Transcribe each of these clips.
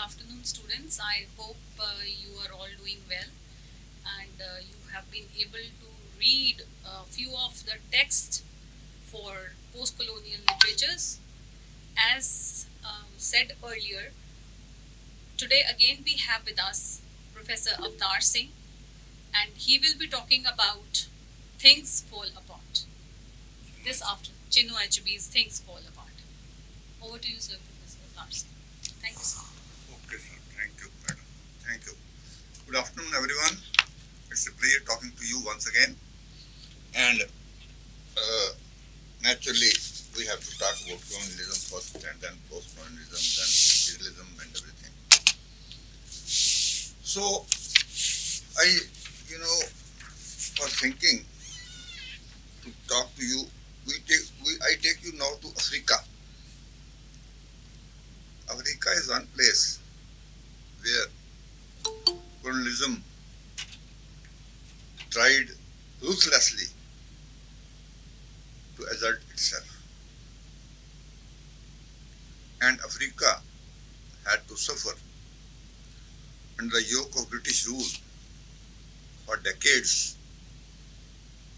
afternoon, students. I hope you are all doing well and you have been able to read a few of the texts for post-colonial literatures. As said earlier, today again we have with us Professor Avtar Singh, and he will be talking about Things Fall Apart. This afternoon, Chinu HB's Things Fall Apart. Over to you, sir, Professor Avtar Singh. Thank you, sir. Okay, sir. Thank you, madam. Thank you. Good afternoon, everyone. It's a pleasure talking to you once again. And naturally, we have to talk about colonialism first, and then post-colonialism, then imperialism, and everything. So, I, was thinking to talk to you. I take you now to Africa. Africa is one place where colonialism tried ruthlessly to assert itself. And Africa had to suffer under the yoke of British rule for decades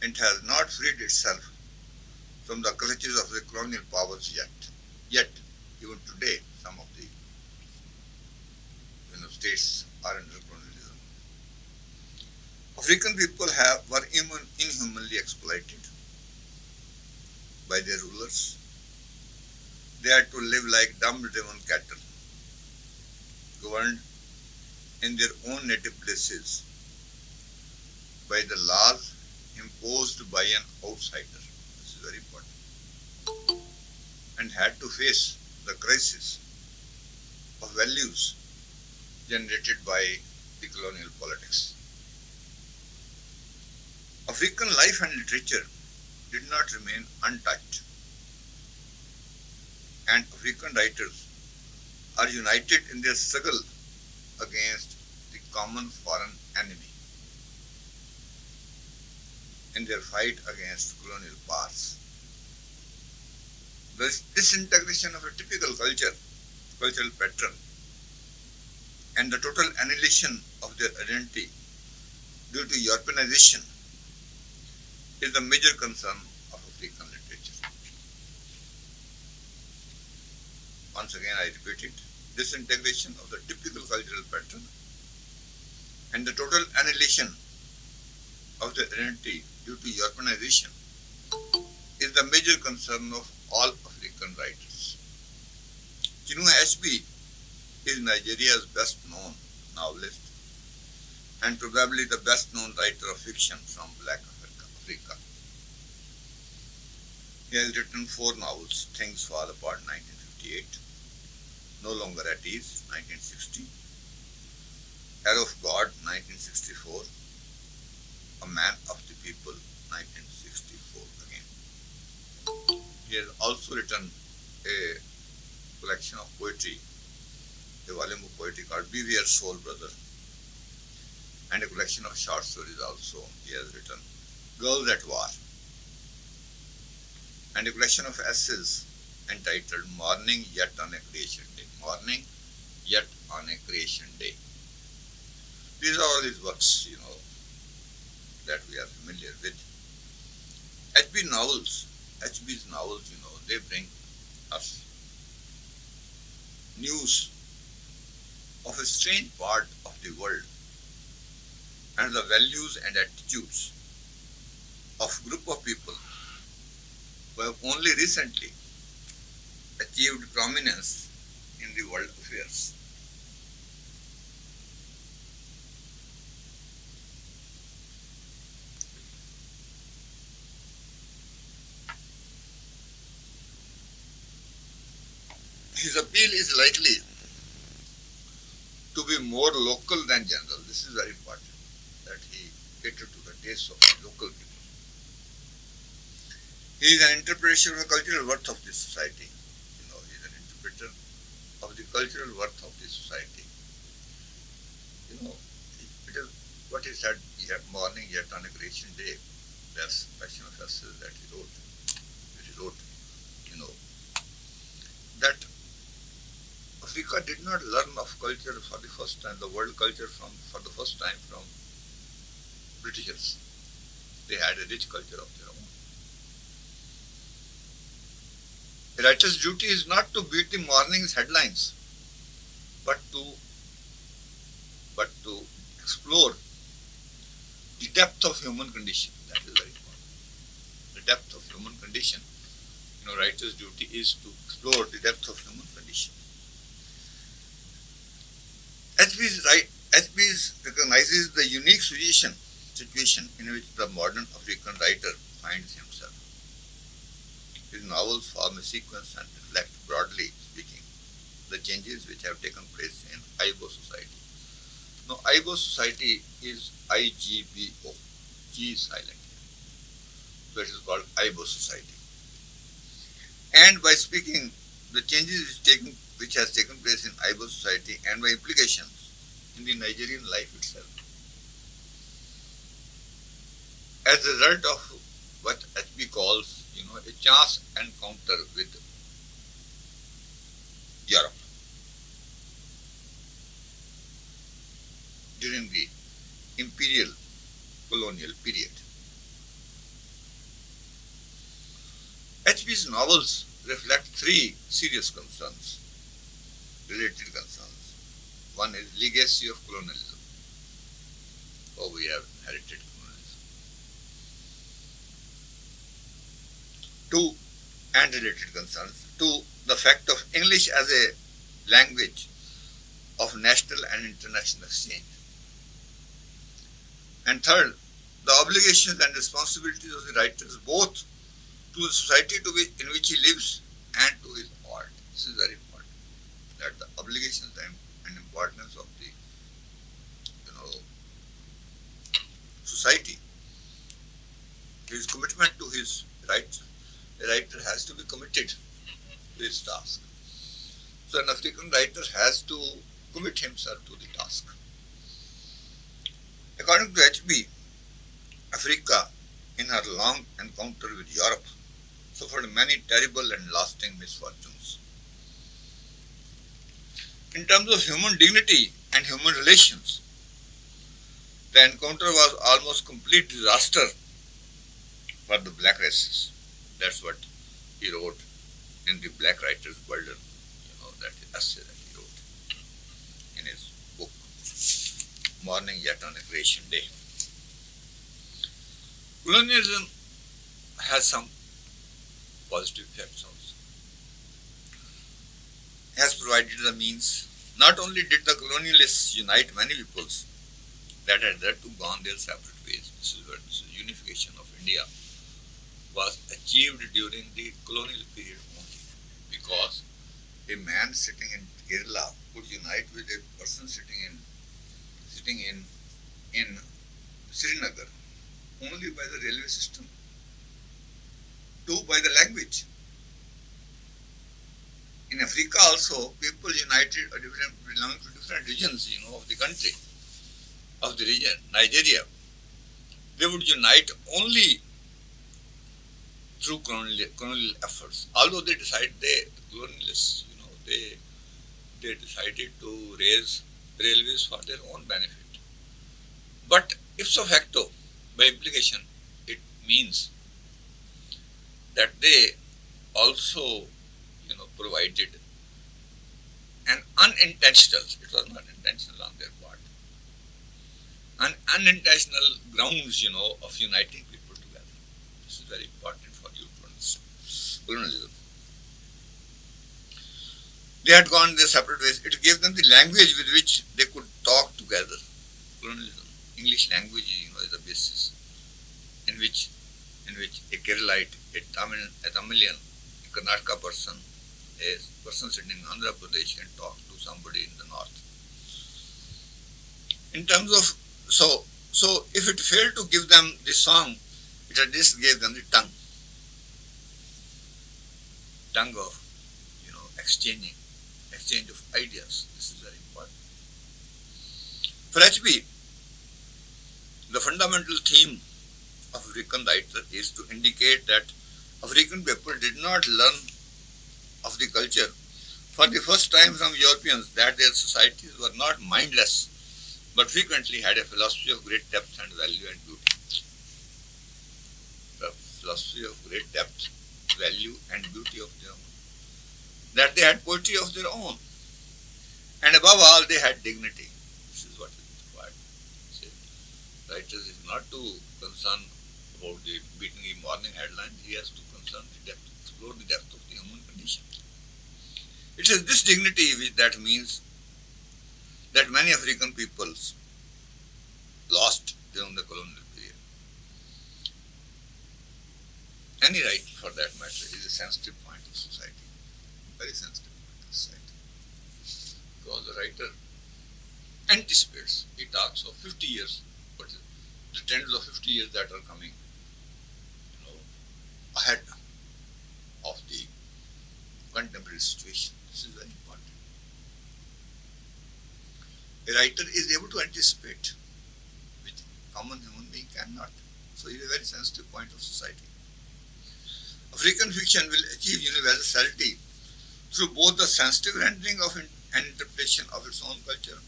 and has not freed itself from the clutches of the colonial powers yet. Yet, even today, some of the states are under colonialism. African people were inhumanly exploited by their rulers. They had to live like dumb-driven cattle, governed in their own native places by the laws imposed by an outsider. This is very important. And had to face the crisis of values generated by the colonial politics. African life and literature did not remain untouched, and African writers are united in their struggle against the common foreign enemy, in their fight against colonial powers. The disintegration of a typical cultural pattern, and the total annihilation of their identity due to Europeanization is the major concern of African literature. Once again, I repeat it. Disintegration of the typical cultural pattern and the total annihilation of their identity due to Europeanization is the major concern of all African writers. Chinua Achebe is Nigeria's best-known novelist and probably the best-known writer of fiction from Black Africa. He has written 4 novels: Things Fall Apart, 1958, No Longer at Ease, 1960, Arrow of God, 1964, A Man of the People, 1964 again. He has also written a collection of poetry, a volume of poetry called Beware Soul Brother, and a collection of short stories also. He has written Girls at War, and a collection of essays entitled Morning Yet on a Creation Day. Morning Yet on a Creation Day. These are all his works, that we are familiar with. HB's novels, they bring us news of a strange part of the world and the values and attitudes of a group of people who have only recently achieved prominence in the world affairs. His appeal is likely to be more local than general. This is very important, that he catered to the tastes of the local people. He is an interpreter of the cultural worth of this society. He is an interpreter of the cultural worth of this society. It is what he said, Morning Yet on a Creation Day. That's a collection of essays that he wrote. That Africa did not learn of culture for the first time, the world culture for the first time from Britishers. They had a rich culture of their own. A writer's duty is not to beat the morning's headlines, but to explore the depth of human condition. That is very important. The depth of human condition. Writer's duty is to explore the depth of human condition. HB recognizes the unique situation in which the modern African writer finds himself. His novels form a sequence and reflect, broadly speaking, the changes which have taken place in Igbo society. Now, Igbo society is IGBO. G is silent here. So it is called Igbo society. And by speaking the changes which has taken place in Igbo society and by implications in the Nigerian life itself. As a result of what HB calls, a chance encounter with Europe during the imperial colonial period. HB's novels reflect three serious concerns, related concerns. One is legacy of colonialism, how we have inherited colonialism. Two, and related concerns. Two, the fact of English as a language of national and international exchange. And third, the obligations and responsibilities of the writers both to the society in which he lives and to his art. This is very important. That the obligations and importance of the society, his commitment to his rights. A writer has to be committed to his task. So an African writer has to commit himself to the task. According to HB, Africa, in her long encounter with Europe, suffered many terrible and lasting misfortunes. In terms of human dignity and human relations, the encounter was almost complete disaster for the black races. That's what he wrote in the Black Writer's Burden, that essay that he wrote in his book, Morning Yet on a Creation Day. Colonialism has some positive effects also. It has provided the means. Not only did the colonialists unite many peoples that had thereto gone their separate ways. This is unification of India was achieved during the colonial period only, because a man sitting in Kerala could unite with a person sitting in Srinagar only by the railway system. Two, by the language. In Africa also, people united belonging to different regions, of the country, of the region, Nigeria. They would unite only through colonial efforts. Although the colonialists, they decided to raise railways for their own benefit. But ipso facto, by implication, it means that they also, provided an unintentional, it was not intentional on their part, an unintentional grounds, of uniting people together. This is very important for you to understand. Colonialism. They had gone their separate ways. It gave them the language with which they could talk together. Colonialism. English language, is the basis in which a Keralite, a Tamilian, a Karnataka person, a person sitting in Andhra Pradesh can talk to somebody in the north. In terms of, so if it failed to give them the song, it at least gave them the tongue of, exchange of ideas. This is very important. For HB, the fundamental theme of African writer is to indicate that African people did not learn of the culture for the first time from Europeans that their societies were not mindless, but frequently had a philosophy of great depth and value and beauty. The philosophy of great depth, value, and beauty of their own. That they had poetry of their own. And above all, they had dignity. This is what is required. Writers is not to concern about the beating the morning headlines, he has to concern the depth, explore the depth of the human condition. It is this dignity that means that many African peoples lost during the colonial period. Any right, for that matter, is a sensitive point of society, very sensitive point of society. Because the writer anticipates, he talks of 50 years, but the trends of 50 years that are coming, ahead of the contemporary situation. This is very important. A writer is able to anticipate, which common human being cannot. So it is a very sensitive point of society. African fiction will achieve universality through both the sensitive rendering of an interpretation of its own culture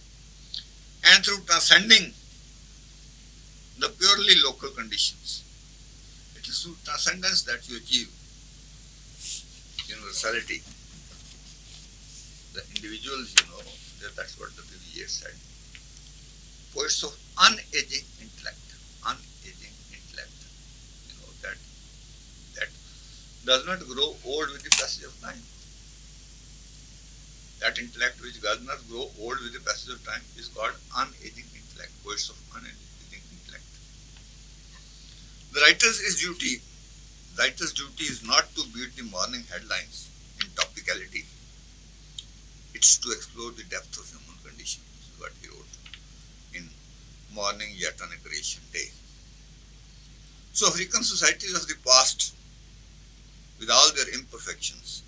and through transcending the purely local conditions. It is through transcendence that you achieve universality. The individuals, that's what the previous year said. Poets of unaging intellect, that does not grow old with the passage of time. That intellect which does not grow old with the passage of time is called unaging intellect, poets of unaging intellect. The writer's duty is not to beat the morning headlines in topicality. It's to explore the depth of human condition. This is what he wrote in Morning Yet on a Creation Day. So African societies of the past, with all their imperfections,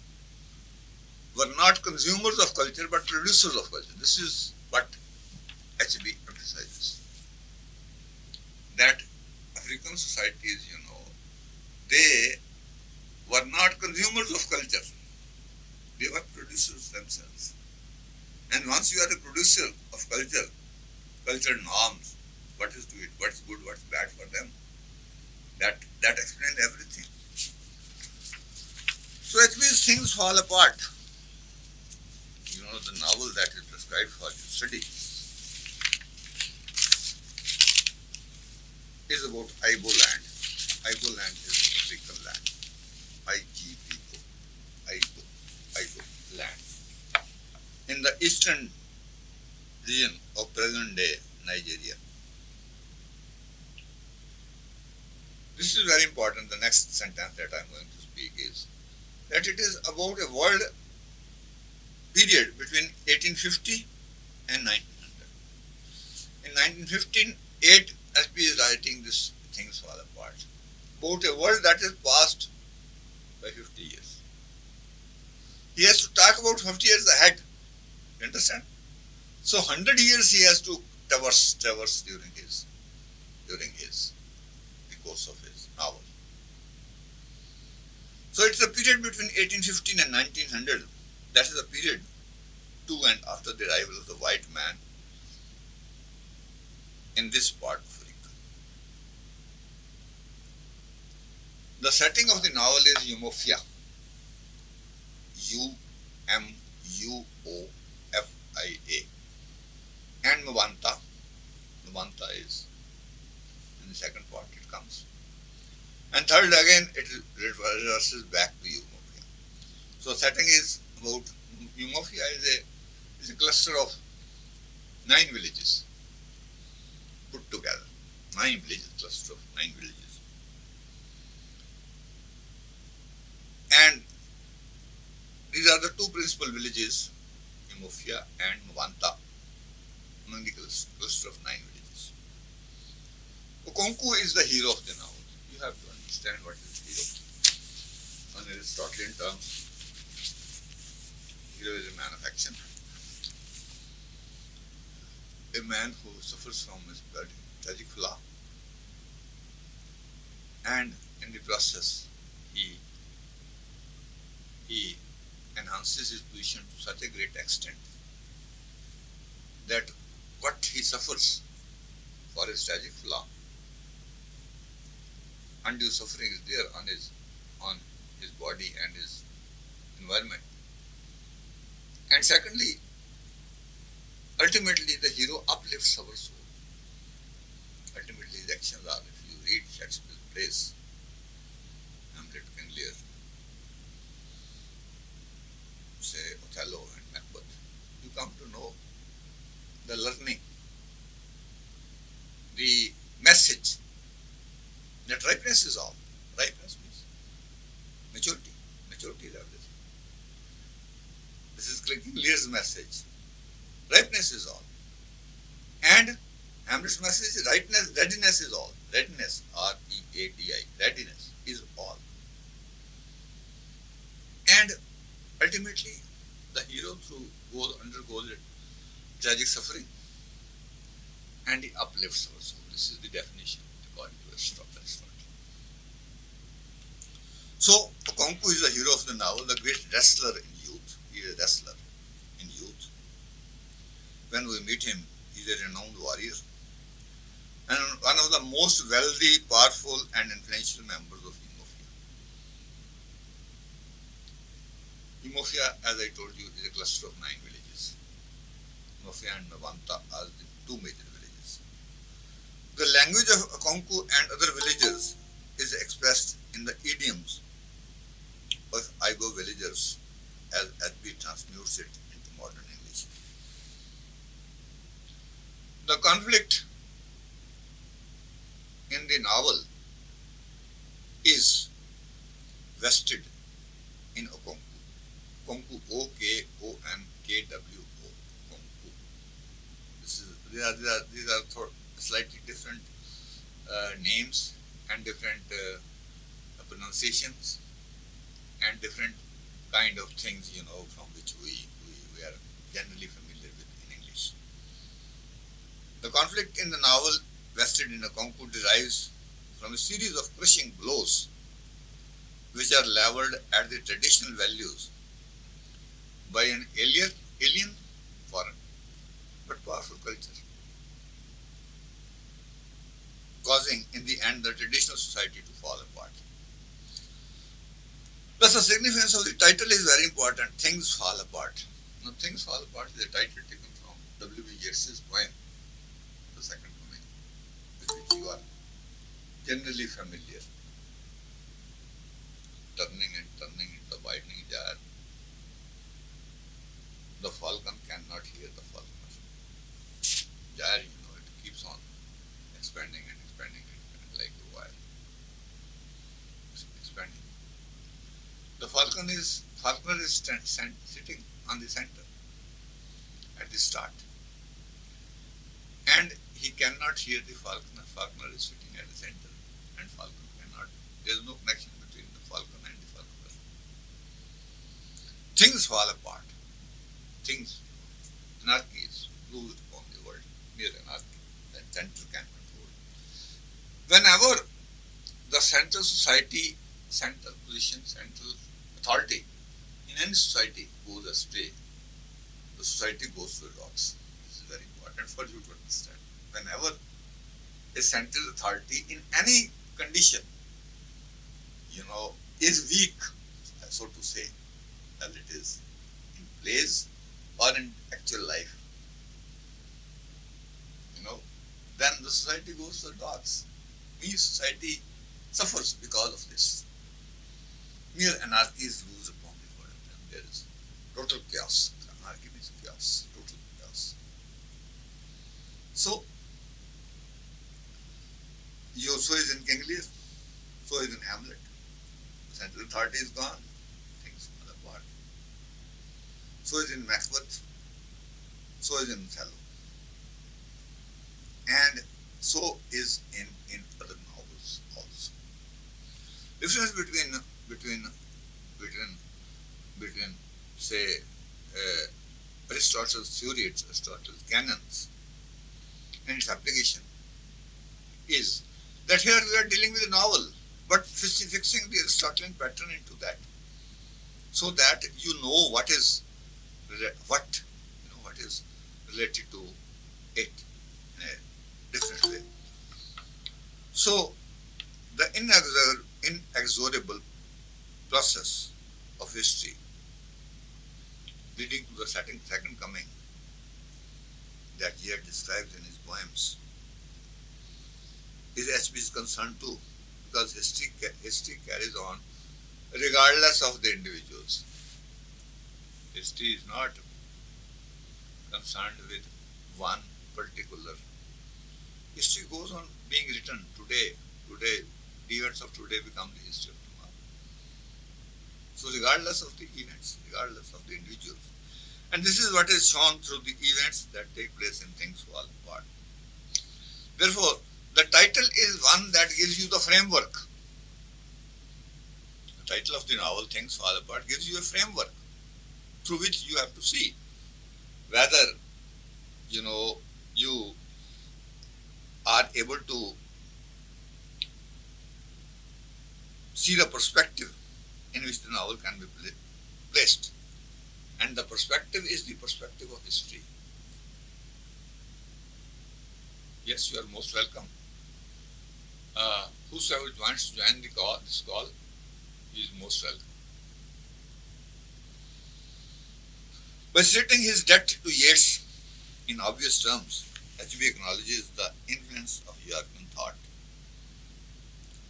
were not consumers of culture but producers of culture. This is what HB emphasizes. That African societies, they were not consumers of culture. They were producers themselves. And once you are a producer of culture norms, what is to it, what's good, what's bad for them, that explains everything. So HB's Things Fall Apart, the novel that is prescribed for your study, is about Ibo land. Ibo land is African land. Ibo land. In the eastern region of present day Nigeria. This is very important. The next sentence that I am going to speak is that it is about a world period between 1850 and 1900. In 1915, SB is writing this Things Fall Apart about a world that is past by 50 years. He has to talk about 50 years ahead. You understand? So 100 years he has to traverse during the course of his novel. So it's a period between 1815 and 1900. That is a period to and after the arrival of the white man in this part of Africa. The setting of the novel is Umuofia. Umuofia. And Mvanta. Mvanta is in the second part it comes. And third again it reverses back to Umuofia. So setting is about Umuofia is a cluster of 9 villages put together. 9 villages, cluster of 9 villages. And these are the two principal villages, Umuofia and Mvanta, among the cluster of 9 villages. Okonkwo is the hero of the novel. You have to understand what is hero. On Aristotelian terms, hero is a man of action. A man who suffers from his tragic flaw, and in the process he enhances advances his position to such a great extent that what he suffers for his tragic flaw, undue suffering is there on his body and his environment. And secondly, ultimately the hero uplifts our soul. Ultimately his actions are, if you read Shakespeare's plays, Hamlet, King Lear, say Othello and Macbeth, you come to know the learning, the message that ripeness is all. Ripeness means maturity. Maturity is everything. This is King Lear's message. Ripeness is all. And Hamlet's message is readiness is all. Readiness, R-E-A-D-I, readiness is all. And ultimately, the hero undergoes a tragic suffering and he uplifts our soul. This is the definition according to Aristotle. So, Okonkwo is the hero of the novel, the great wrestler in youth. He is a wrestler in youth. When we meet him, he is a renowned warrior and one of the most wealthy, powerful and influential members of Imofia. Imofia, as I told you, is a cluster of 9 villages. Imofia and Navanta are the 2 major villages. The language of Okonkwo and other villagers is expressed in the idioms of Igbo villagers as we transmutes it into modern English. The conflict in the novel is vested in Okonkwo. Okonkwo, O-K-O-N-K-W-O. Okonkwo. These are slightly different names and different pronunciations and different kind of things, from which we are generally familiar with in English. The conflict in the novel vested in Okonkwo derives from a series of crushing blows which are leveled at the traditional values by an alien, foreign, but powerful culture, causing in the end the traditional society to fall apart. Thus, the significance of the title is very important. Things Fall Apart. Now, Things Fall Apart is a title taken from W.B. Yeats's poem, The Second Coming, with which you are generally familiar. Turning and turning in the widening jar, the falcon cannot hear the falconer. Jar, it keeps on expanding and expanding like a wire. Expanding. The falconer is sitting on the center at the start, and he cannot hear the falconer. Falconer is sitting at the center, and falconer cannot. There is no connection between the falconer and the falconer. Things fall apart. Things, anarchy is loose upon the world. Mere anarchy that center can control. Whenever the central society, central position, central authority in any society goes astray, the society goes to the dogs. This is very important for you to understand. Whenever a central authority in any condition, is weak, so to say, as it is in plays or in actual life, then the society goes to the dogs. Society suffers because of this. Mere anarchy is loose upon the world, and there is total chaos. Anarchy means chaos, total chaos. So is in King Lear, so is in Hamlet. The central authority is gone, things fall apart. So is in Macbeth, so is in Othello, and so is in other novels also. Difference between say Aristotle's theory, Aristotle's canons, and its application is that here we are dealing with a novel, but fixing the Aristotelian pattern into that. so that you know what is what is related to it in a different way. So the inexorable process of history leading to the second coming that Yeat describes in his poems is H.P.'s concern too, because history carries on regardless of the individuals. History is not concerned with one particular. History goes on being written today. Today, the events of today become the history of tomorrow. So regardless of the events, regardless of the individuals. And this is what is shown through the events that take place in Things Fall Apart. Therefore, the title is one that gives you the framework. The title of the novel, Things Fall Apart, gives you a framework through which you have to see whether you are able to see the perspective in which the novel can be placed. And the perspective is the perspective of history. Yes, you are most welcome. Whosoever wants to join this call, he is most welcome. By stating his debt to Yeats in obvious terms, H.B. acknowledges the influence of European thought,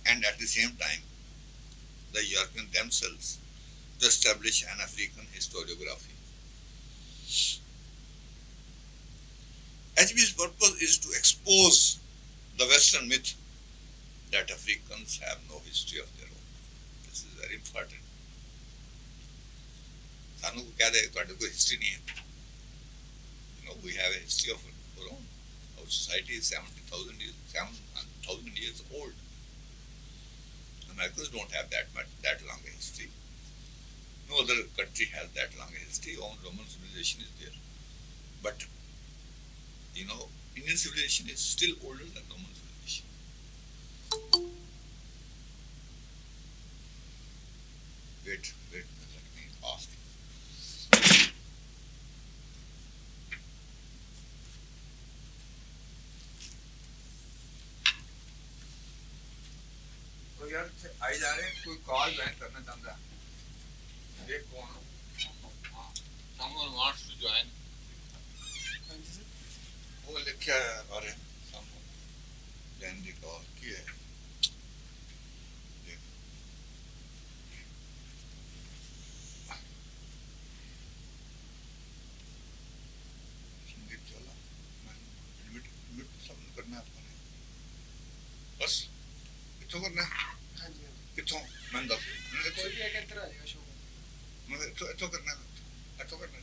and at the same time, the Europeans themselves to establish an African historiography. H.B.'s purpose is to expose the Western myth that Africans have no history of their own. This is very important. सानू को क्या दे तुहाडे कोई history नहीं है. We have a history of our own. Our society is 7,000 years old. Americans don't have that long a history. No other country has that long a history. Only Roman civilization is there. But Indian civilization is still older than Roman civilization. Wait, let me ask. तो यार आई जा रहे हैं कोई call back करना चाहता है देख कौन someone wants to join वो लिखा है अरे someone join the call की है देख संगीत चला मैं एडमिट सबने करना है आपको बस कितों करना है कितों मैं दस कोई भी एक तरह आएगा शो मैं तो करना है तो करना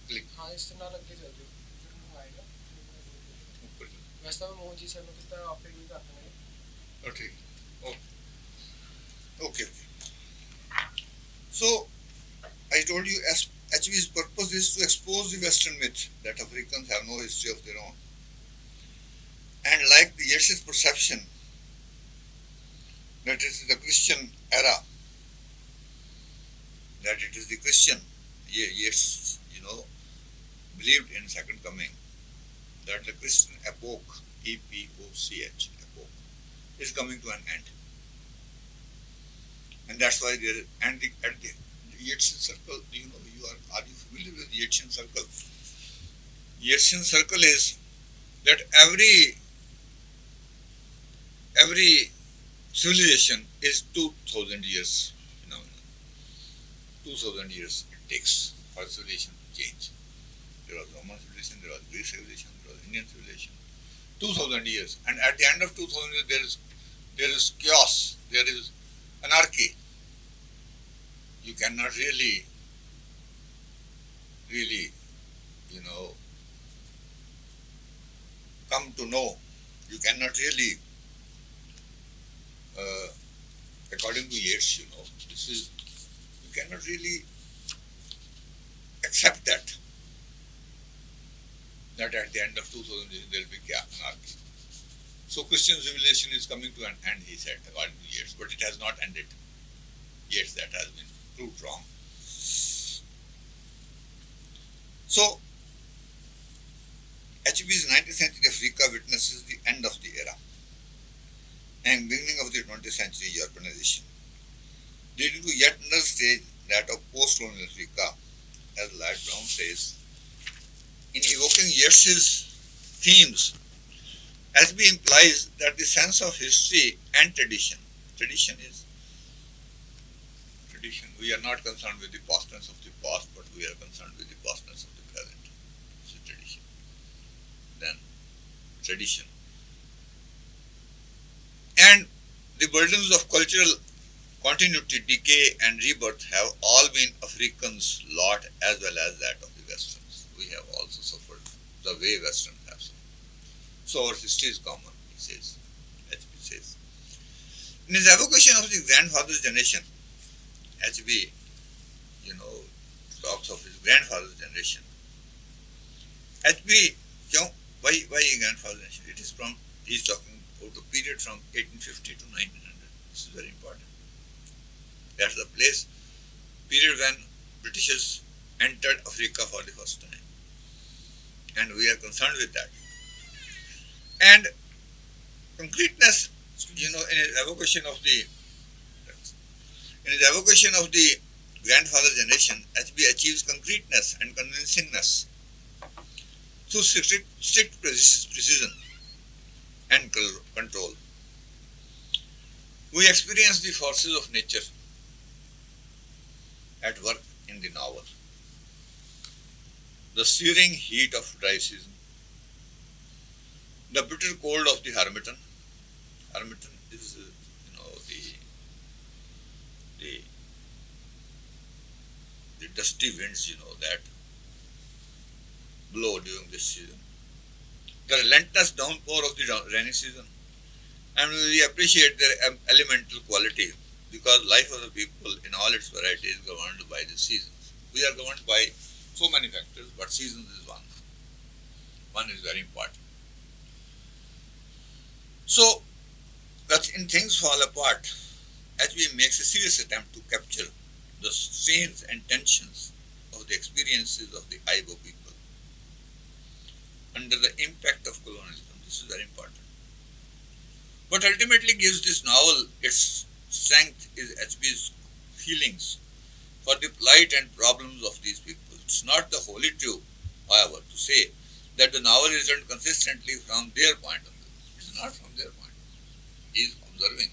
क्लिक हाँ इस तरह लग के चल जाओ फिर वो आएगा ऊपर वैसे मैं मोहन जी सर ने कितना आप पे भी करते हैं ठीक okay so I told you HB's purpose is to expose the Western myth that Africans have no history of their own, and like the Yeats's perception that it is the Christian era, that it is the Christian, Yeats, believed in second coming, that the Christian epoch, epoch, epoch, is coming to an end. And that's why there, at the Yeatsian circle, are you familiar with the Yeatsian circle? Yeatsian circle is that every civilization is 2,000 years phenomenon. 2,000 years it takes for civilization to change. There was Roman civilization, there was Greek civilization, there was Indian civilization. 2,000 years, and at the end of 2,000 years, there is chaos, there is anarchy. You cannot really, come to know. You cannot really. According to Yeats, you cannot really accept that at the end of 2,000 years there will be anarchy. So Christian civilization is coming to an end, he said, according to Yeats, but it has not ended. Yeats, that has been proved wrong. So, HB's 19th century Africa witnesses the end of the era and beginning of the 20th century urbanization, leading to yet another stage, that of post-colonial Africa, as Lord Brown says. In evoking Yeats's themes, HB implies that the sense of history and tradition is tradition. We are not concerned with the pastness of the past, but we are concerned with the pastness of the present. This is tradition. Then, tradition. And the burdens of cultural continuity, decay, and rebirth have all been Africans' lot as well as that of the Westerns. We have also suffered the way Westerns have suffered. So our history is common, he says, HB says. In his evocation of the grandfather's generation, HB, talks of his grandfather's generation. HB, why grandfather's generation? It is from, he is talking about the period from 1850 to 1900. This is very important. That's the period when Britishers entered Africa for the first time. And we are concerned with that. And concreteness, in his evocation of the grandfather generation, HB achieves concreteness and convincingness through strict precision and control. We experience the forces of nature at work in the novel. The searing heat of dry season, the bitter cold of the Harmattan. Harmattan is, the dusty winds, that blow during this season. The relentless downpour of the rainy season. And we appreciate their elemental quality, because life of the people in all its variety is governed by the seasons. We are governed by so many factors, but seasons is one. One is very important. So, that in Things Fall Apart, HB makes a serious attempt to capture the strains and tensions of the experiences of the Igbo people under the impact of colonialism. This is very important. What ultimately gives this novel its strength is HB's feelings for the plight and problems of these people. It's not the wholly true, however, to say that the novel is written consistently from their point of view. It's not from their point of view. He is observing.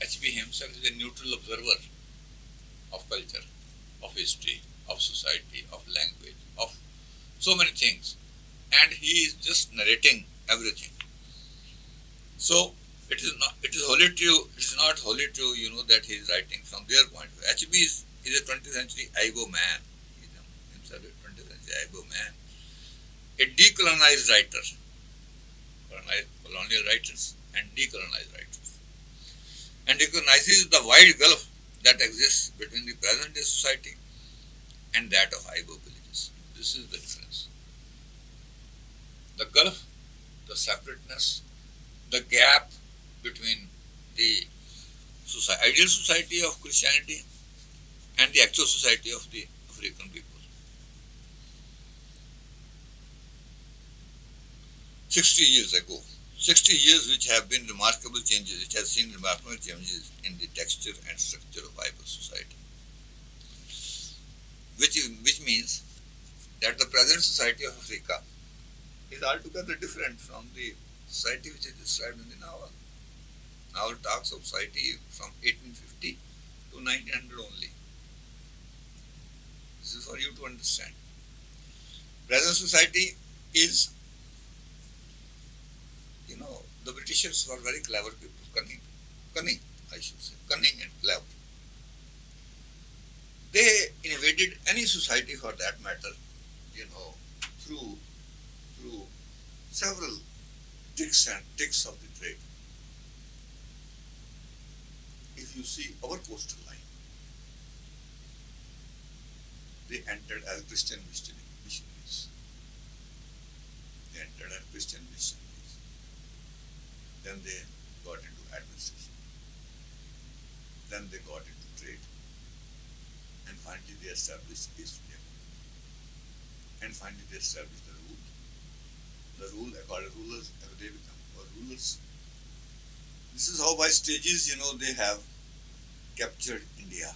HB himself is a neutral observer of culture, of history, of society, of language, of so many things. And he is just narrating everything. So it is not wholly true. It is not wholly true, that he is writing from their point of view. HB is a 20th century Igbo man. He is himself a 20th century Igbo man. A decolonized writer. Colonial writers and decolonized writers. And recognizes the wide gulf that exists between the present day society and that of Igbo villages. This is the difference. The gulf, the separateness, the gap between the ideal society of Christianity and the actual society of the African people. 60 years ago, 60 years which have seen remarkable changes in the texture and structure of Igbo society. Which means that the present society of Africa is altogether different from the society which is described in the novel. Novel talks of society from 1850 to 1900 only. This is for you to understand. Present society is, the Britishers were very clever people, cunning, I should say, cunning and clever. They invaded any society for that matter, through several tricks of the trade. If you see our coastal line, they entered as Christian missionaries. Then they got into administration. Then they got into trade. And finally they established East India. and finally they establish the rule. The rule, according to rulers, they become our rulers. This is how by stages, they have captured India.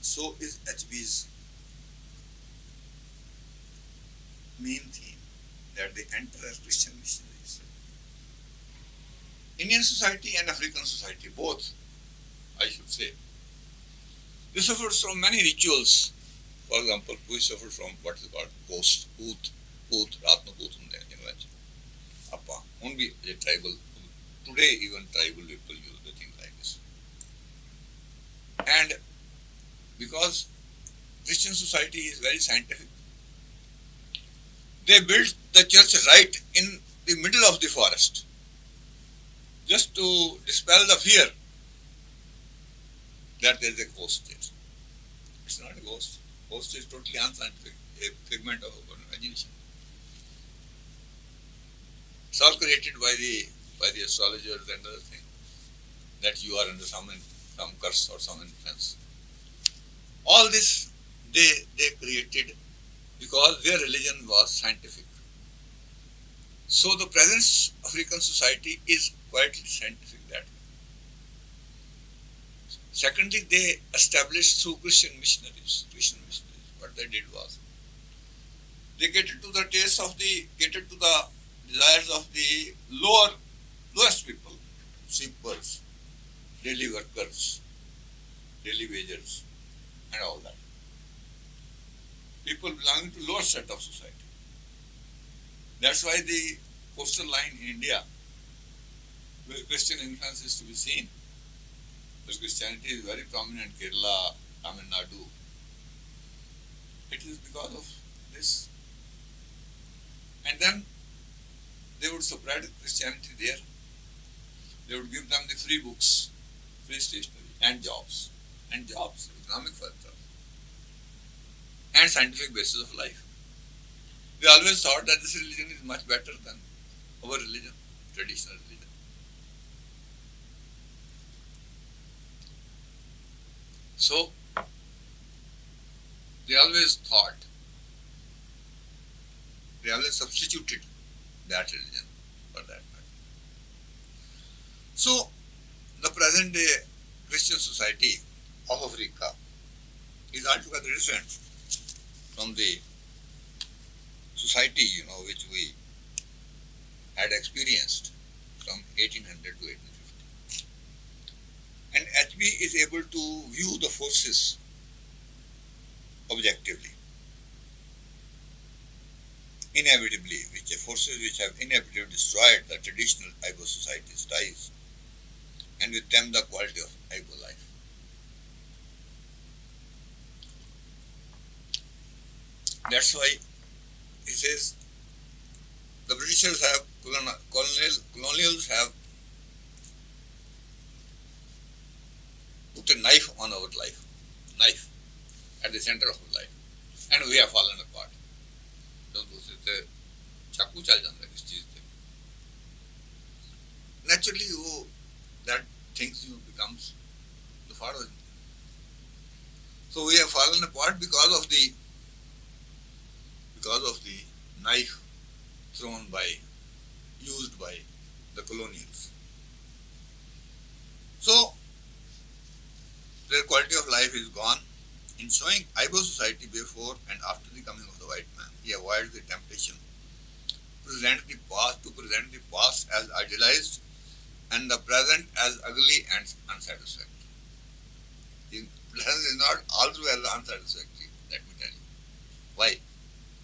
So is HB's main theme, that they enter as Christian missionaries. Indian society and African society, both, I should say, they suffered from many rituals. For example, we suffered from what is called ghost, Bhoot, Ratna Bhoot, Appa. Only a tribal, today even tribal people use the thing like this. And because Christian society is very scientific, they built the church right in the middle of the forest, just to dispel the fear that there is a ghost there. It's not a ghost. Ghost is totally unscientific, a figment of our imagination. It's all created by the astrologers and other things, that you are under some curse or some influence. All this they created because their religion was scientific. So the present African society is quite scientific that way. Secondly, they established through Christian missionaries. What they did was, they catered to the desires of the lowest people, sweepers, daily workers, daily wagers, and all that. People belonging to lower set of society. That's why the coastal line in India, where Christian influence is to be seen, because Christianity is very prominent, Kerala, Tamil Nadu. It is because of this. And then they would spread Christianity there. They would give them the free books, free stationery, and jobs, economic further, and scientific basis of life. They always thought that this religion is much better than our religion, traditional religion. So, they always substituted that religion for that matter. So, the present day Christian society of Africa is altogether different from the society, which we had experienced from 1800 to 1850. And HB is able to view the forces objectively, forces which have inevitably destroyed the traditional Igbo society's ties, and with them the quality of Igbo life. That's why he says the Britishers have, colonials have put a knife on our life, at the center of our life, and we have fallen apart. Naturally, that things becomes the father. So we have fallen apart because of the knife used by the colonials. So their quality of life is gone. In showing Igbo society before and after the coming of the white man, he avoids the temptation to present the past as idealized and the present as ugly and unsatisfactory. The present is not altogether unsatisfactory, let me tell you. Why?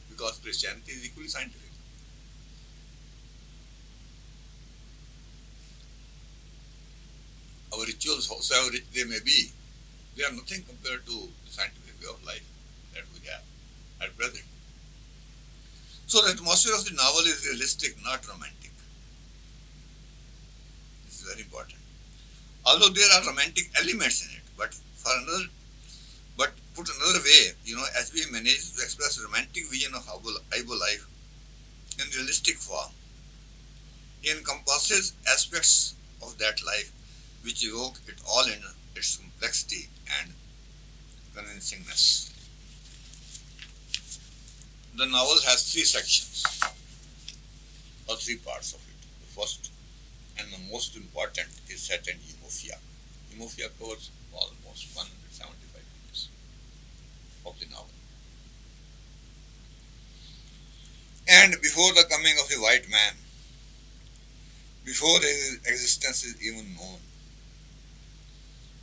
Because Christianity is equally scientific. Our rituals, however rich they may be, they are nothing compared to the scientific way of life that we have at present. So the atmosphere of the novel is realistic, not romantic. This is very important. Although there are romantic elements in it, but put another way, as we manage to express a romantic vision of Igbo life in realistic form, it encompasses aspects of that life which evoke it all in its complexity and convincingness. The novel has three sections, or three parts of it. The first and the most important is set in Umofia. Umofia covers almost 175 pages of the novel. And before the coming of the white man, before his existence is even known,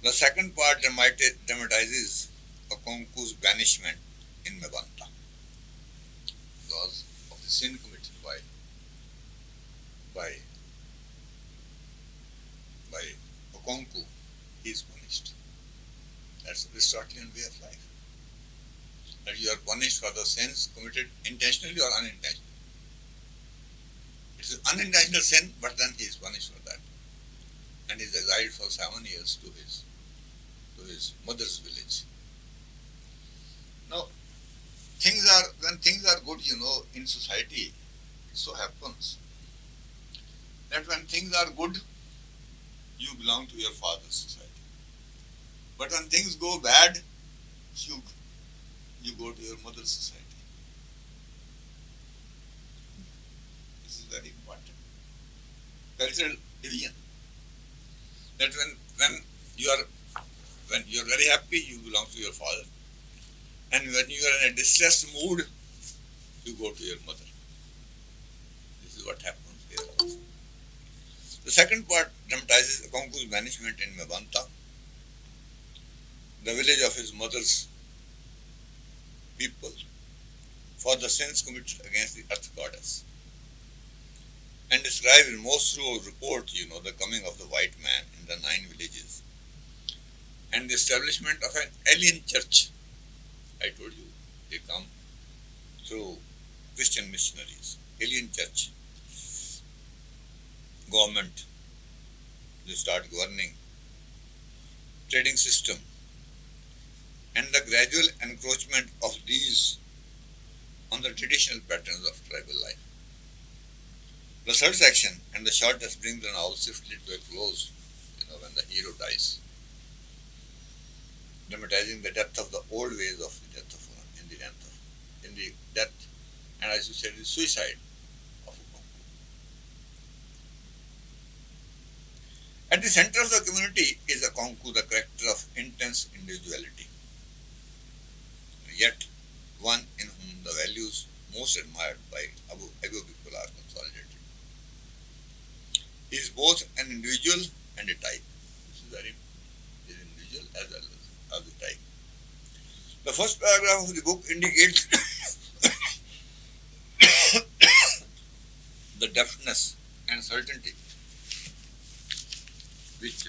the second part dramatizes Okonkwo's banishment in Mebanta because of the sin committed by by Okonkwo. He is punished. That's the Aristotelian way of life. That you are punished for the sins committed intentionally or unintentionally. It's an unintentional sin, but then he is punished for that. And he is exiled for 7 years to his mother's village. Now, when things are good, in society, it so happens that when things are good, you belong to your father's society. But when things go bad, you go to your mother's society. This is very important. Cultural division. That when you are very happy, you belong to your father. And when you are in a distressed mood, you go to your mother. This is what happens here also. The second part dramatizes Okonkwo's banishment in Mebanta, the village of his mother's people, for the sins committed against the earth goddess. And describes in most through report, the coming of the white man in the 9 villages and the establishment of an alien church. I told you, they come through Christian missionaries, alien church, government, they start governing, trading system, and the gradual encroachment of these on the traditional patterns of tribal life. The third section and the shortest brings the novel swiftly to a close, when the hero dies, dramatizing the depth of the old ways of the death in the death, and as you said, the suicide of Okonkwo. At the center of the community is Okonkwo, the character of intense individuality, yet one in whom the values most admired by Igbo people are consolidated. He is both an individual and a type. This is very is individual as well as a type. The first paragraph of the book indicates the deftness and certainty which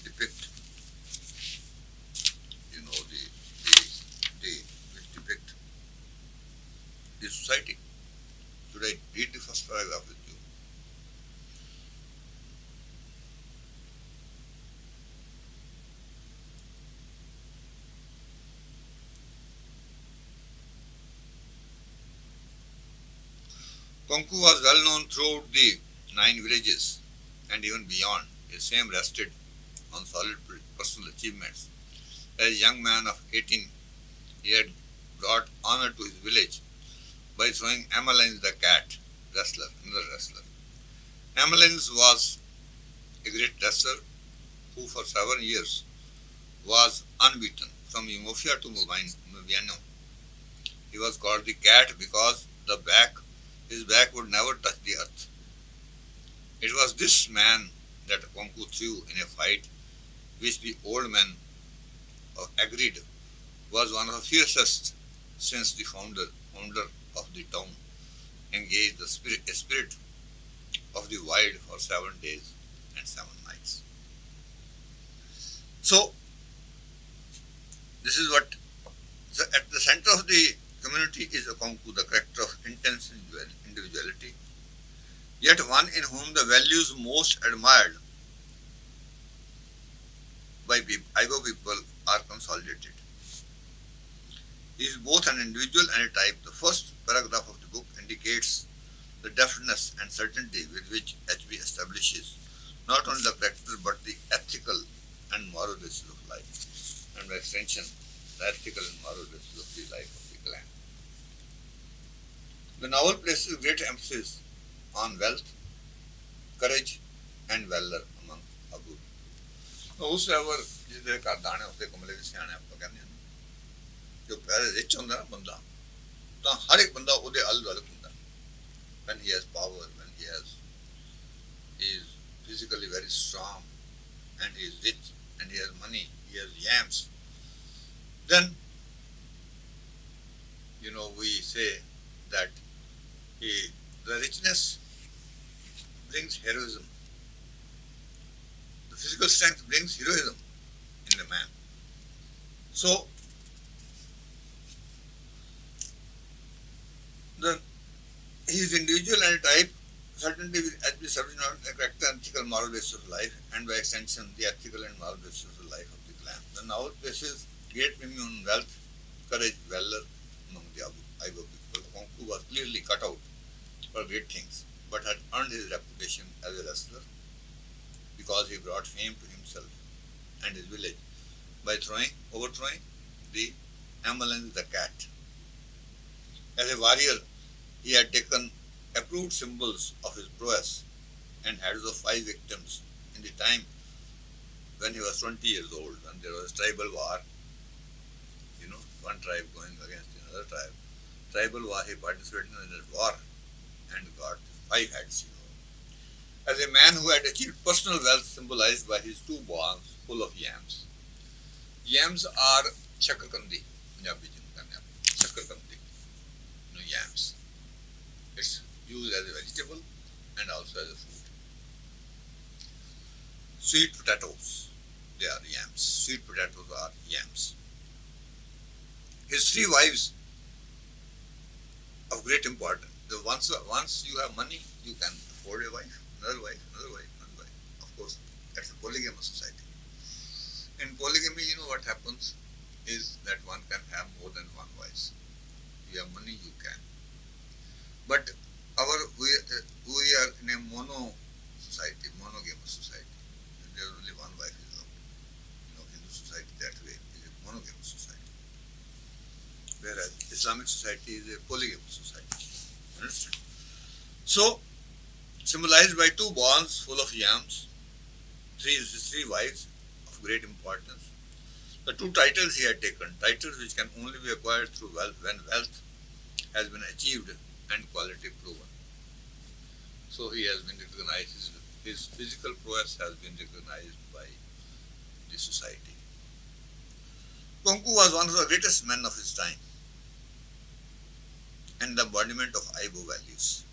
depict, which depict the society. Should I read the first paragraph with you? Okonkwo was well known throughout the 9 villages and even beyond. His fame rested on solid personal achievements. As a young man of 18, he had brought honor to his village by throwing Emmeline the cat, another wrestler. Emmeline was a great wrestler who for 7 years was unbeaten from Umofia to Mubiano. He was called the cat because his back would never touch the earth. It was this man that Okonkwo threw in a fight which the old men agreed was one of the fiercest since the founder of the town engaged a spirit of the wild for 7 days and 7 nights. So, this is what, at the center of the community is Okonkwo, the character of intense individuality, yet one in whom the values most admired by Igbo people are consolidated. He is both an individual and a type. The first paragraph of the book indicates the deftness and certainty with which HB establishes not only the character but the ethical and moral basis of life, and by extension, the ethical and moral basis of the life of the clan. The novel places great emphasis on wealth, courage, and valor among Abu. Whosoever ਜਿਹਦੇ ਘਰ ਦਾਣੇ ਉਸਦੇ ਕਮਲੇ ਵਿੱਚ ਸਿਆਣੇ ਆਪਾਂ ਕਹਿੰਦੇ ਹਾਂ ਜੋ ਪਹਿਲੇ ਰਿਚ ਹੁੰਦਾ ਨਾ ਬੰਦਾ ਤਾਂ ਹਰ ਇੱਕ ਬੰਦਾ ਉਹਦੇ ਅਲ ਦੁਆਲੇ ਹੁੰਦਾ when he has power, when he is physically very strong and he is rich and he has money, he has yams, then we say that the richness brings heroism. The physical strength brings heroism in the man. So his individual and type certainly as we serve not the character and ethical moral basis of life, and by extension the ethical and moral basis of the life of the clan. The novel places great premium on wealth, courage, valor among the Ibo people. Konku was clearly cut out for great things, but had earned his reputation as a wrestler because he brought fame to himself and his village by overthrowing the Amalans the cat. As a warrior, he had taken approved symbols of his prowess and heads of 5 victims in the time when he was 20 years old, when there was a tribal war, one tribe going against another tribe. Tribal war, he participated in that war and got 5 heads. As a man who had achieved personal wealth symbolized by his 2 barns full of yams. Yams are shakarkandi, Punjabi shakarkandi, yams. It's used as a vegetable and also as a food. Sweet potatoes, they are yams. Sweet potatoes are yams. His 3 wives of great importance. Once you have money, you can afford a wife, another wife, another wife, another wife. Of course, that's a polygamous society. In polygamy, what happens is that one can have more than 1 wife. You have money, you can. But we are in a monogamous society. There is only 1 wife is allowed. Hindu society that way is a monogamous society. Whereas Islamic society is a polygamous society. Understand? So, symbolized by 2 barns full of yams, 3 wives of great importance. The 2 titles he had taken, titles which can only be acquired through wealth when wealth has been achieved and quality proven. So he has been recognized, his physical prowess has been recognized by the society. Konku was one of the greatest men of his time and the embodiment of Ibo values.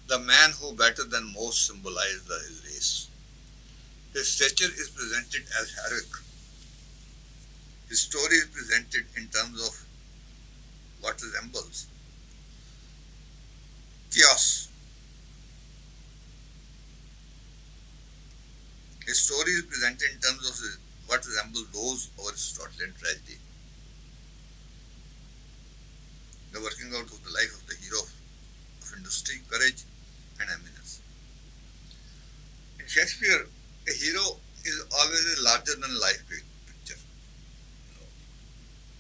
The man who better than most symbolized his race. His stature is presented as heroic. His story is presented in terms of what resembles chaos. His story is presented in terms of what resembles those of Aristotelian tragedy. The working out of the life of the hero of industry, courage, and eminence. In Shakespeare, a hero is always a larger than life picture.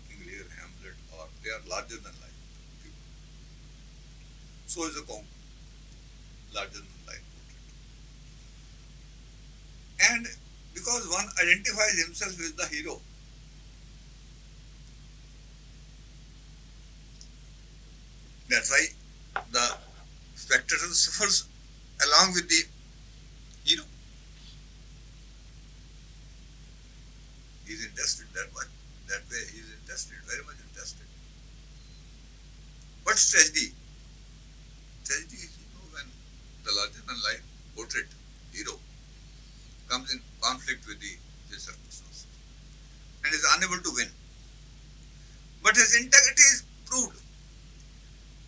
King Lear, Hamlet, they are larger than life people. So is a Konku, larger than life portrait. And because one identifies himself with the hero, that's why the spectator suffers along with the hero. He is interested that way. He is interested, very much interested. What's tragedy? Tragedy is, when the larger than life portrait, hero, comes in conflict with the circumstances and is unable to win. But his integrity is proved.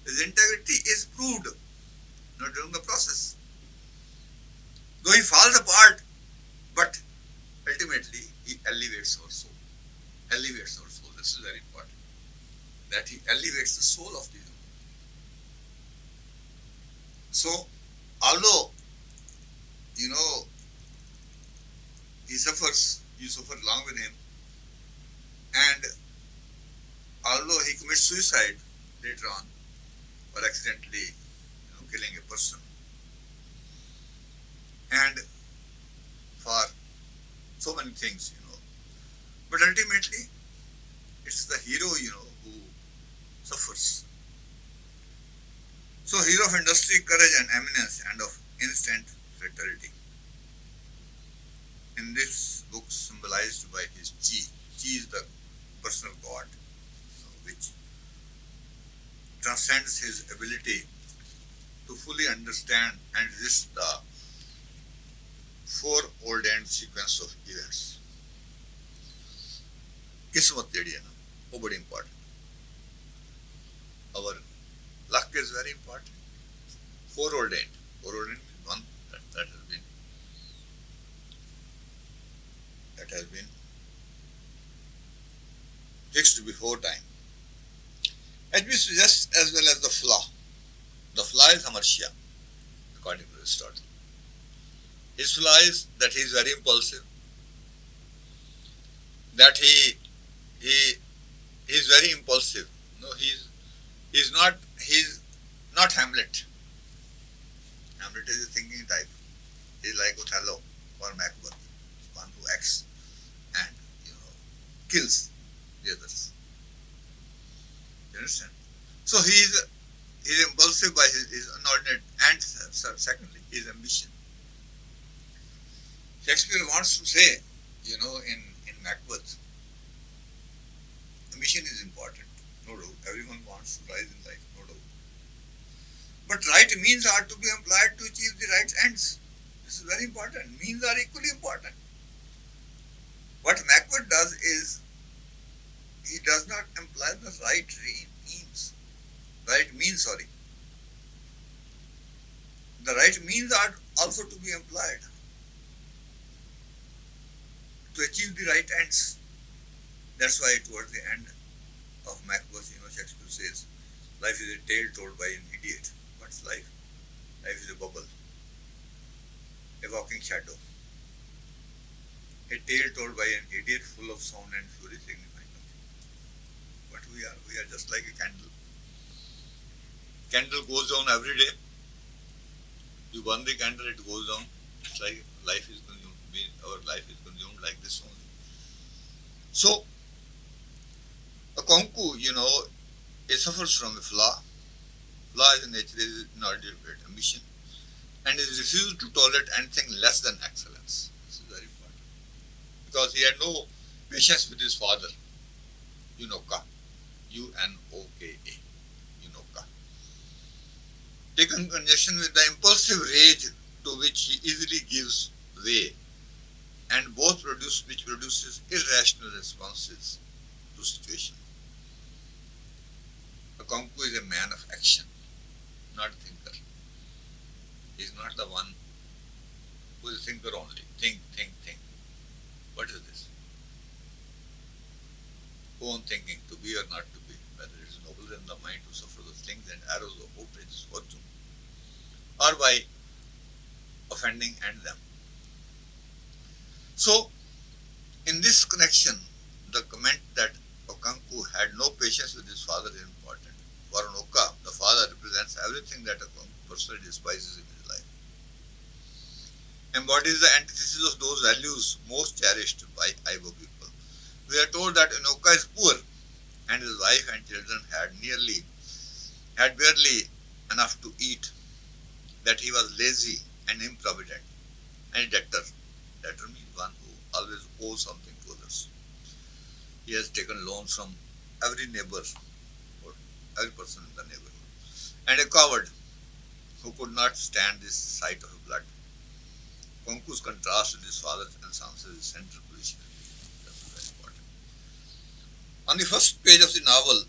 His integrity is proved during the process. Though he falls apart, but ultimately he elevates our soul. Elevates our soul. This is very important. That he elevates the soul of the human. So, although, he suffers, you suffer along with him, and although he commits suicide later on, for accidentally killing a person, and for so many things. But ultimately, it's the hero who suffers. So, hero of industry, courage and eminence, and of instant fatality. In this book, symbolized by his chi. Chi is the personal god, which transcends his ability to fully understand and resist the foreordained sequence of events. किस्मत जेड़ी है ना वो बड़ी important. Our luck is very important. Foreordained. Foreordained means one that has been fixed before time. As we suggest, as well as the flaw. The flaw is hamartia, according to Aristotle. His flaw is that he is very impulsive, that he is very impulsive. No, he's not Hamlet. Hamlet is a thinking type. He's like Othello or Macbeth, one who acts and kills the others. You understand? So he's impulsive by his inordinate, and secondly, his ambition. Shakespeare wants to say, in Macbeth, ambition is important, no doubt. Everyone wants to rise in life, no doubt. But right means are to be employed to achieve the right ends. This is very important. Means are equally important. What Macbeth does is, he does not employ the right means. The right means are also to be employed to achieve the right ends. That's why towards the end of Macbeth, Shakespeare says, life is a tale told by an idiot. What's life? Life is a bubble, a walking shadow, a tale told by an idiot full of sound and fury signifying nothing. What we are just like a candle. Candle goes down every day. You burn the candle, it goes down. It's like life is consumed. Our life is consumed like this only. So, a conku, it suffers from a flaw. Flaw is in nature, is inordinate ambition, and is refused to tolerate anything less than excellence. This is very important. Because he had no patience with his father, Unoka. Unoka. Unoka. Taken in conjunction with the impulsive rage to which he easily gives way, and which produces irrational responses to situations. A conku is a man of action, not a thinker. He is not the one who is a thinker only. Think. What is this? Go on thinking, to be or not to be, whether it is noble in the mind to suffer the slings and arrows of outrageous fortune, or by offending and them. So, in this connection, the comment that Okanku had no patience with his father is important. For Oka, the father represents everything that Okanku personally despises in his life. Embodies the antithesis of those values most cherished by Ibo people. We are told that Enoka is poor, and his wife and children had barely enough to eat, that he was lazy and improvident, and a debtor. Debtor means one who always owes something to others. He has taken loans from every neighbor or every person in the neighborhood, and a coward who could not stand this sight of blood. Konku's contrast with his father's and sons is central position. That's very important. On the first page of the novel,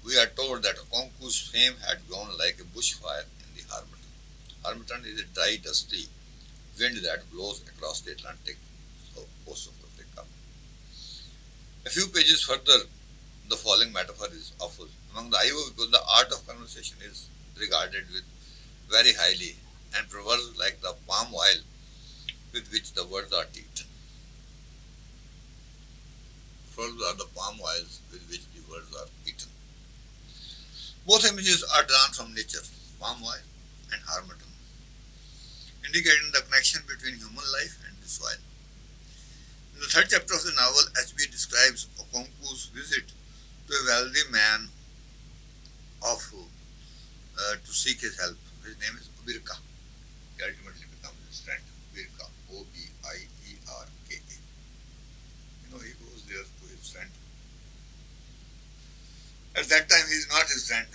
we are told that Konku's fame had gone like a bushfire in the Harmattan. Harmattan is a dry, dusty wind that blows across the Atlantic coast of Africa. A few pages further, the following metaphor is offered. Among the Ivo people, the art of conversation is regarded with very highly, and proverbs like the palm oil with which the words are eaten. Proverbs are the palm oils with which the words are eaten. Both images are drawn from nature, palm oil and harmattan, indicating the connection between human life and the soil. In the third chapter of the novel, H.B. describes Okonkwo's visit to a wealthy man to seek his help. His name is Obirka. He ultimately becomes his friend. Obirka, Obierka. He goes there to his friend. At that time, he is not his friend.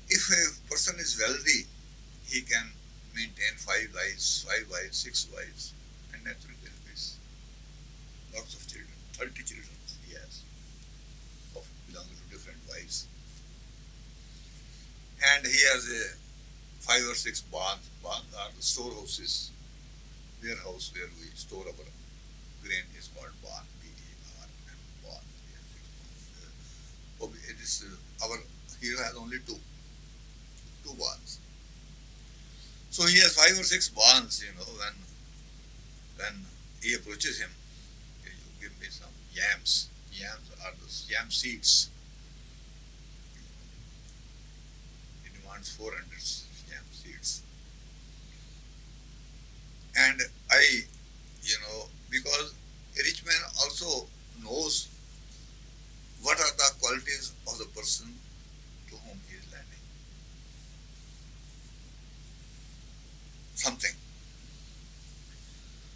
If a person is wealthy, he can maintain five wives, six wives, and naturally there is lots of children, 30 children he has, of belonging to different wives. And he has a 5 or 6 barns. Barns are the storehouses, warehouse where we store our grain is called barn, B-A-R-N, barn. Our hero has only two barns. So he has 5 or 6 barns, when he approaches him, "Can you give me some yams?" Yams are those yam seeds. He demands 400 yam seeds. And because a rich man also knows what are the qualities of the person to whom he is lending something.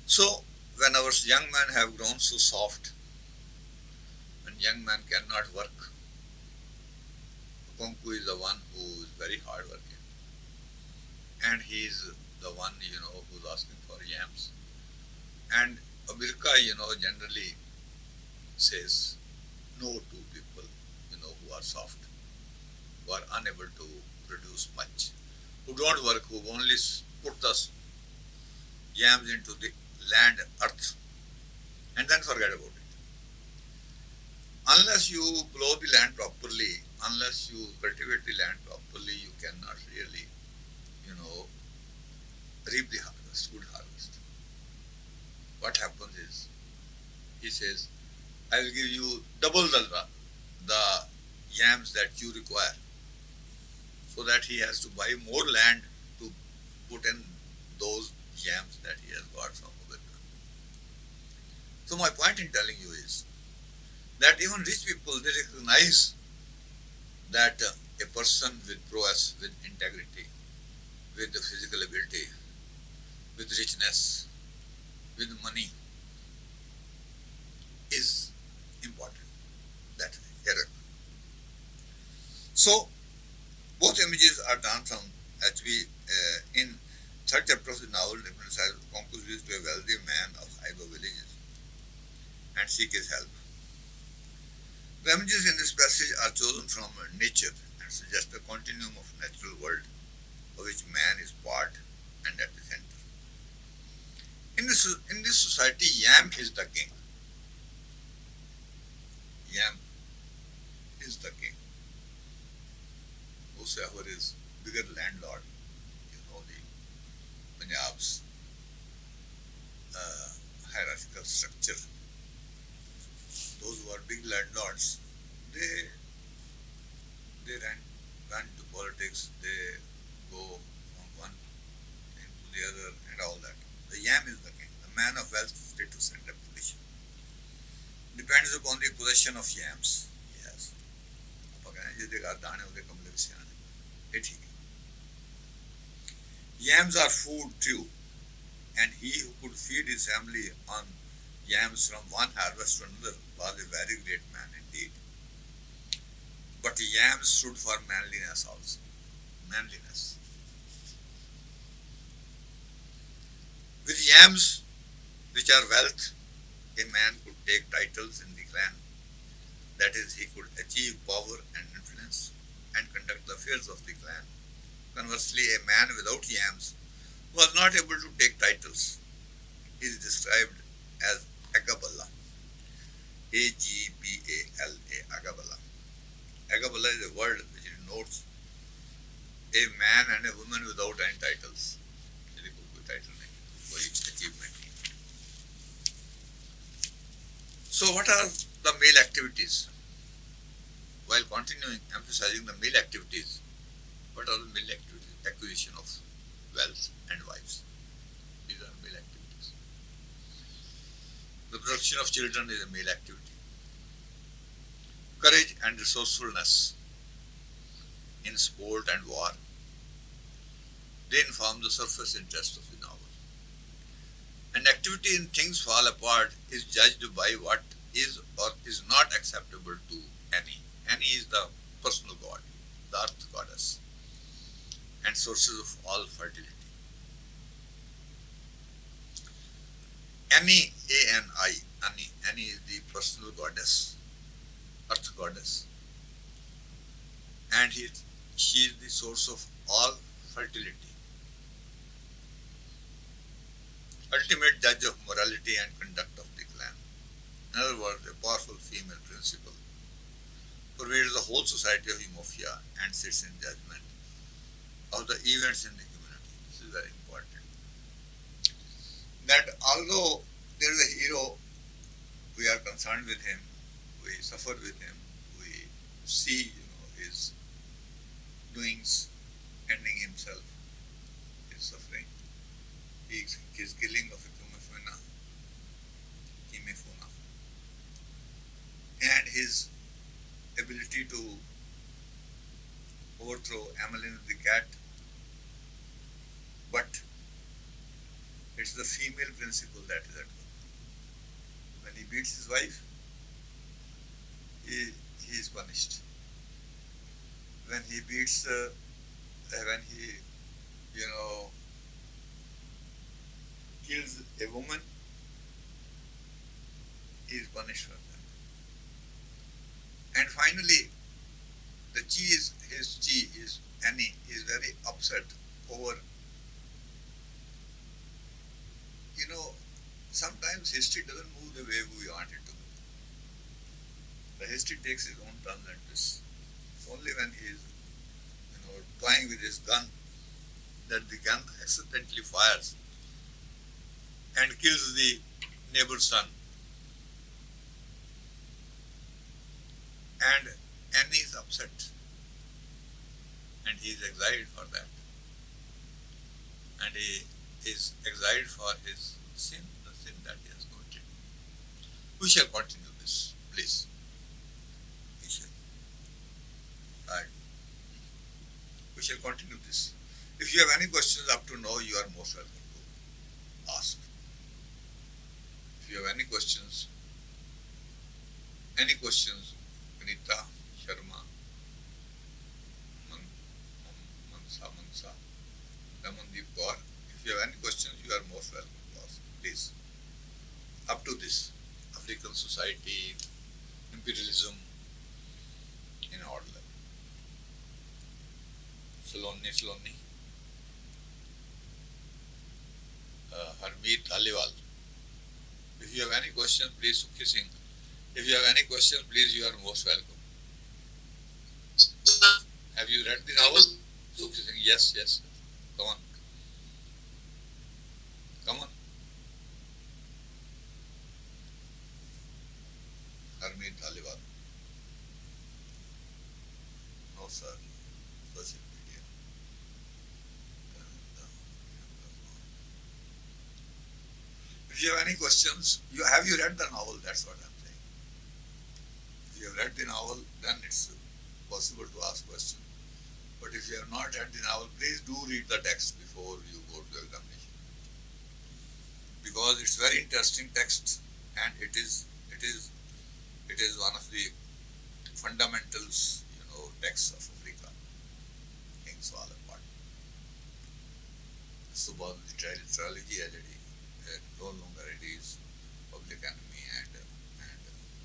So, when our young men have grown so soft, when young man cannot work, Okonkwo is the one who is very hard working. And he is the one, who's asking for yams. And Obirka, generally says no to people, who are soft, who are unable to produce much, who don't work, who only put the yams into the land, earth, and then forget about it. Unless you plow the land properly, unless you cultivate the land properly, you cannot really, reap the harvest, good harvest. What happens is, he says, I will give you double the yams that you require, so that he has to buy more land to put in those yams that he has got from Obirka. So my point in telling you is that even rich people, they recognize that a person with prowess, with integrity, with the physical ability, with richness, with money is important. That hierarchy. So both images are done from H.B. In third chapter of the novel, Okonkwo visits to a wealthy man of Haiba villages and seek his help. The images in this passage are chosen from nature and suggest a continuum of natural world of which man is part and at the center. In this society, yam is the king. Yam is the king. Whosoever is bigger landlord, the Punjab's hierarchical structure. Those who are big landlords, they run to politics, they go from one thing to the other and all that. The yam is the king, the man of wealth, status and reputation. Depends upon the possession of yams. Yes. Yams are food too, and he who could feed his family on yams from one harvest to another was a very great man indeed. But yams stood for manliness also. Manliness. With yams, which are wealth, a man could take titles in the clan. That is, he could achieve power and influence and conduct the affairs of the clan. Conversely, a man without yams was not able to take titles. He is described as Agabala. Agabala. Agabala. Agabala is a word which denotes a man and a woman without any titles. Achievement. So what are the male activities? While continuing continuing emphasizing the male activities. What are the male activities? Acquisition of wealth and wives. These are male activities. The production of children is a male activity. Courage and resourcefulness in sport and war. They inform the surface interest of the novel. An activity in Things Fall Apart is judged by what is or is not acceptable to Annie. Annie is the personal god, the earth goddess, and sources of all fertility. Annie, A-N-I, Annie. Annie is the personal goddess, earth goddess, and she is the source of all fertility. Ultimate judge of morality and conduct of the clan. In other words, a powerful female principle pervades the whole society of Umofia and sits in judgment of the events in the community. This is very important. That although there is a hero, we are concerned with him, we suffer with him, we see his doings, ending himself, his suffering, his killing of Himefuna, and his ability to overthrow Amelin the cat. But it's the female principle that is at work. When he beats his wife, he is punished. When he beats, when he, kills a woman, he is punished for that. And finally, his chi is Annie is very upset over. Sometimes history doesn't move the way we want it to move. The history takes its own turn like this. It's only when he is, toying with his gun that the gun accidentally fires and kills the neighbor's son. And Annie is upset. And he is exiled for that. And he is exiled for his sin, the sin that he has committed. We shall continue this, please. We shall. Right. We shall continue this. If you have any questions up to now, you are most welcome to ask. If you have any questions, Vinita, Sharma, Mansa, Ramandeep Kaur, if you have any questions, you are most welcome to ask. Please. Up to this, African society, imperialism, in order. Saloni, Harmeet Aliwal. If you have any questions, please, Sukhi Singh. If you have any questions, please, you are most welcome. Have you read the novel? Sukhi Singh, yes. Come on. Harmeet Aliwal. No, sir. Social media. If you have any questions, have you read the novel? That's what I'm saying. If you have read the novel, then it's possible to ask questions. But if you have not read the novel, please do read the text before you go to examination. Because it's very interesting text, and it is one of the fundamentals, texts of Africa. Things Fall Apart. Subal the trilogy already. No longer it is Public Enemy and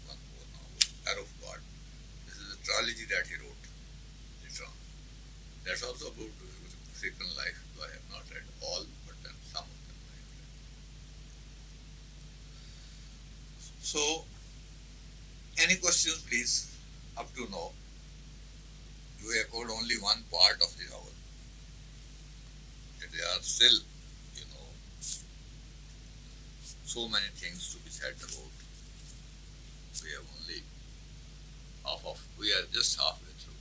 one more novel, Arrow of God. This is a trilogy that he wrote later on. That's also about African life. I have not read all, but then some of them I have read. So, any questions, please, up to now? You have heard only one part of the novel. There are still, so many things to be said about. We are just halfway through.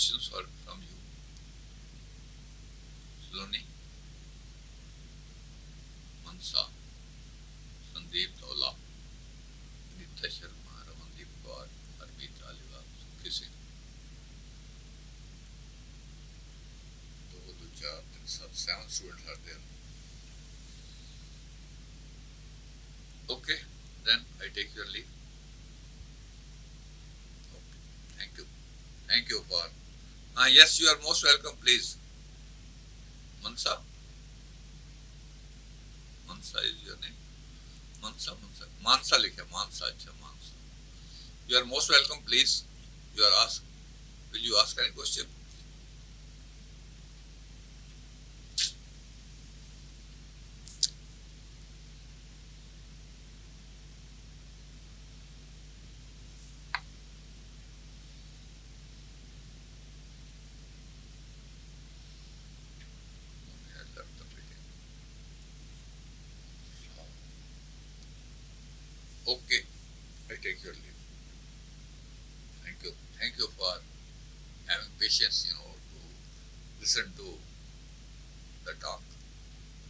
questions from you? Saloni, Mansa, Sandeep Dhola, Nitya Sharma, Ramandeep Kaur, Harmeet Aliwal, Sukhi Singh. Seven students are there. Okay, then I take your leave. Okay, thank you. Thank you for. Yes, you are most welcome, please. Mansa? Mansa is your name? Mansa. Mansa likha, Mansa, acha, Mansa. You are most welcome, please. You are asked. Will you ask any question? I left the meeting. Okay, I take your leave. Thank you. Thank you for having patience, to listen to the talk.